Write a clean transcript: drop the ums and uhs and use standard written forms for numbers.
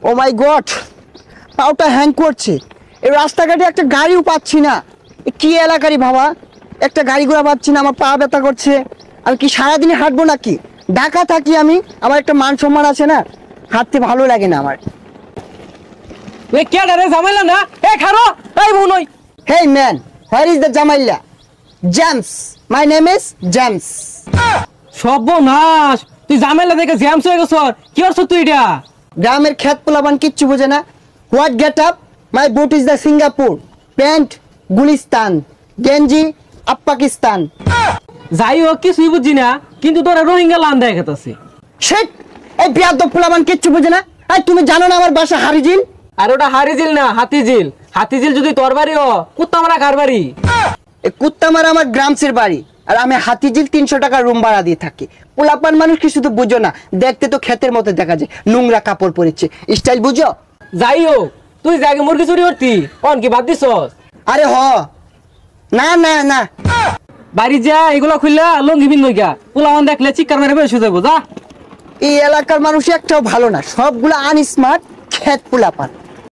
ও মাই god, পাউটা hang করছে। এই রাস্তাঘাটে একটা গাড়িও পাচ্ছি না। কি এলাকারই বাবা, একটা গাড়ি ঘোড়া পাচ্ছি না, আমার পা ব্যথা করছে। আমি কি সারাদিনে হাঁটবো নাকি? ঢাকা থাকি আমি, আমার একটা মান সম্মান আছে না, হাঁটতে ভালো লাগে না আমার। ঝামেলা না খারো এই বোনই। Hey man, where is the জামাইলা? James, my name is James. সর্বনাশ, তুই ঝামেলা দেখে জ্যামস হয়ে গেছ। কি করছ তুই? এটা গ্রামের খেত পোলাবান কিচ্ছু বোঝে না। What get up? My boot is the Singapore, pant Gulistan, গেঞ্জি আপ পাকিস্তান। যাই হোক কিছুই বুঝছি না, কিন্তু তোরা রোহিঙ্গা লান দেখা গেছে। শেট, এই বিয়াদব পোলাবান কিচ্ছু বোঝে না। এই তুমি জানো না আমার বাসা হারিজিল? আর ওটা হারিজিল না হাতিঝিল। হাতিঝিল যদি তোর বাড়ি ও, কুত্তা মারা কার বাড়ি? এই কুত্তামারা আমার গ্রামসের বাড়ি, আর আমি হাতিঝিল 300 টাকা রুম ভাড়া দিয়ে থাকি। পোলাপান মানুষ কি শুধু বুঝো না, দেখতে তো ক্ষেতের মতো দেখা যায়, নোংরা কাপড় পরেছে, স্টাইল বুঝো? যাই হোক, তুই জাগে মুরগি চুরি করতি, অন কি বাদ দিছস? আরে হ, না না না, বাড়ি যা এগুলো খুললা লঙ্গি বিন নইকা পোলা অন দেখলে চিৎকার মেরে বেশ হয়ে যাবো। যা। এই এলাকার মানুষ একটাও ভালো না, সবগুলো আনস্মার্ট ক্ষেত পোলাপান।